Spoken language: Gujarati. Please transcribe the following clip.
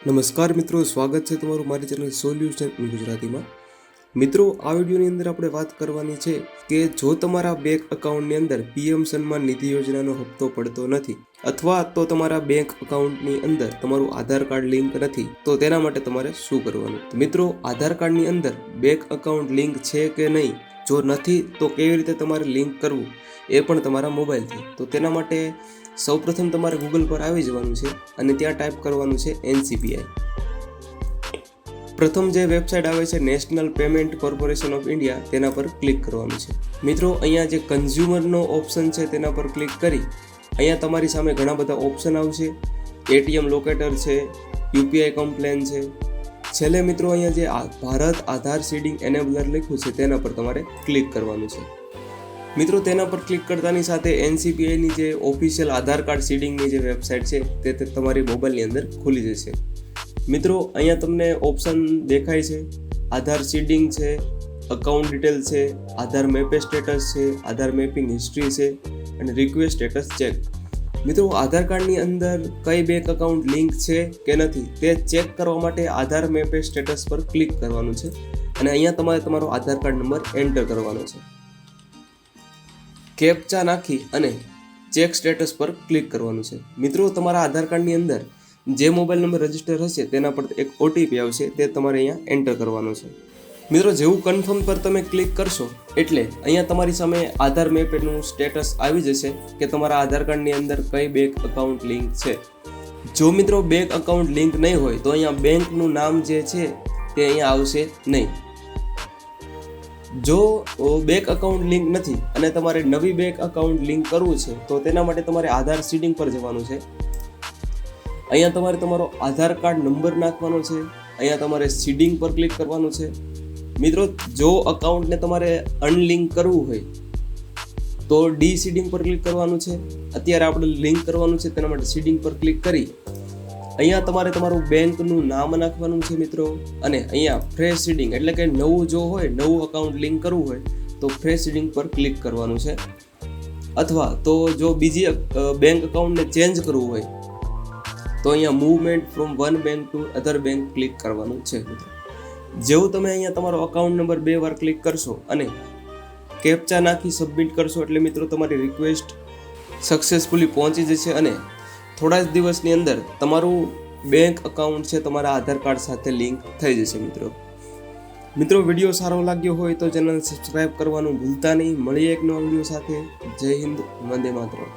નમસ્કાર મિત્રો, સ્વાગત છે તમારું મારી ચેનલ સોલ્યુશન ઇન ગુજરાતીમાં। મિત્રો, આ વિડીયોની અંદર આપણે વાત કરવાની છે કે જો તમારા બેંક એકાઉન્ટની અંદર પીએમ સન્માન નિધિ યોજનાનો હપ્તો પડતો નથી અથવા તો તમારા બેંક એકાઉન્ટની અંદર તમારું આધાર કાર્ડ લિંક નથી તો તેના માટે તમારે શું કરવાનું। મિત્રો, આધાર કાર્ડની અંદર બેંક એકાઉન્ટ લિંક છે કે નહીં, જો નથી તો કેવી રીતે તમારે લિંક કરવું એ પણ તમારા મોબાઈલથી। તો તેના માટે સૌપ્રથમ તમારે ગૂગલ પર આવી જવાનું છે અને ત્યાં ટાઈપ કરવાનું છે NCPI। પ્રથમ જે વેબસાઇટ આવે છે national payment corporation of India, તેના પર ક્લિક કરવાનું છે। મિત્રો, અહીંયા જે કન્ઝ્યુમરનો ઓપ્શન છે તેના પર ક્લિક કરી અહીંયા તમારી સામે ઘણા બધા ઓપ્શન આવશે। ATM લોકેટર છે, UPI કમ્પ્લેન છે, છેલ્લે મિત્રો અહીંયા જે ભારત આધાર સીડિંગ એનેબલર લખ્યું છે તેના પર તમારે ક્લિક કરવાનું છે। મિત્રો, તેના પર ક્લિક કરતાની સાથે NCPIની જે ઓફિશિયલ આધાર કાર્ડ સીડિંગની જે વેબસાઇટ છે તે તમારી મોબાઈલની અંદર ખુલી જશે। મિત્રો, અહીંયા તમને ઓપ્શન દેખાય છે, આધાર સીડિંગ છે, અકાઉન્ટ ડિટેલ છે, આધાર મેપે સ્ટેટસ છે, આધાર મેપિંગ હિસ્ટ્રી છે અને રિક્વેસ્ટ સ્ટેટસ ચેક। મિત્રો, આધાર કાર્ડની અંદર કઈ બેંક એકાઉન્ટ લિંક છે કે નથી તે ચેક કરવા માટે આધાર મેપે સ્ટેટસ પર ક્લિક કરવાનું છે અને અહીંયા તમારે તમારો આધાર કાર્ડ નંબર એન્ટર કરવાનો છે। કેપ્ચા નાખી અને ચેક સ્ટેટસ પર ક્લિક કરવાનું છે। મિત્રો, તમારા આધાર કાર્ડની અંદર જે મોબાઈલ નંબર રજીસ્ટર હશે તેના પર એક OTP આવશે, તે તમારે અહીંયા એન્ટર કરવાનો છે। મિત્રો, જેવું કન્ફર્મ પર તમે ક્લિક કરશો એટલે અહીંયા તમારી સામે આધાર મેપનું સ્ટેટસ આવી જશે કે તમારા આધાર કાર્ડની અંદર કઈ બેંક એકાઉન્ટ લિંક છે। જો મિત્રો બેંક એકાઉન્ટ લિંક નહીં હોય તો અહીંયા બેંકનું નામ જે છે તે અહીંયા આવશે નહીં। જો બેંક એકાઉન્ટ લિંક નથી અને તમારે નવી બેંક એકાઉન્ટ લિંક કરવું છે તો તેના માટે તમારે આધાર સીડિંગ પર જવાનું છે। અહીંયા તમારે તમારો આધાર કાર્ડ નંબર નાખવાનો છે, અહીંયા તમારે સીડિંગ પર ક્લિક કરવાનું છે। મિત્રો, જો એકાઉન્ટને તમારે અનલિંક કરવું હોય તો સીડિંગ પર ક્લિક કરવાનું છે। અત્યારે આપણે લિંક કરવાનું છે તેના માટે સીડિંગ પર ક્લિક કરી અહીંયા તમારે તમારું બેંકનું નામ નાખવાનું છે મિત્રો, અને અહીંયા ફ્રેશ સીડિંગ એટલે કે નવું જો હોય, નવું એકાઉન્ટ લિંક કરવું હોય તો ફ્રેશ સીડિંગ પર ક્લિક કરવાનું છે, અથવા તો જો બીજી બેંક એકાઉન્ટને ચેન્જ કરવું હોય તો અહીંયા movement from one bank to other bank click કરવાનું છે મિત્રો। જેવું તમે અહીંયા તમારો એકાઉન્ટ નંબર 2 વાર ક્લિક કરશો અને કેપ્ચા નાખી સબમિટ કરશો એટલે મિત્રો તમારી રિક્વેસ્ટ સક્સેસફુલી પહોંચી જશે અને થોડા જ દિવસની અંદર તમારું બેંક એકાઉન્ટ છે તમારા આધાર કાર્ડ સાથે લિંક થઈ જશે મિત્રો। વિડીયો સારો લાગ્યો હોય તો ચેનલ સબસ્ક્રાઇબ કરવાનું ભૂલતા નહીં। મળીએ એક નવા વિડીયો સાથે। જય હિન્દ, વંદે માતરમ।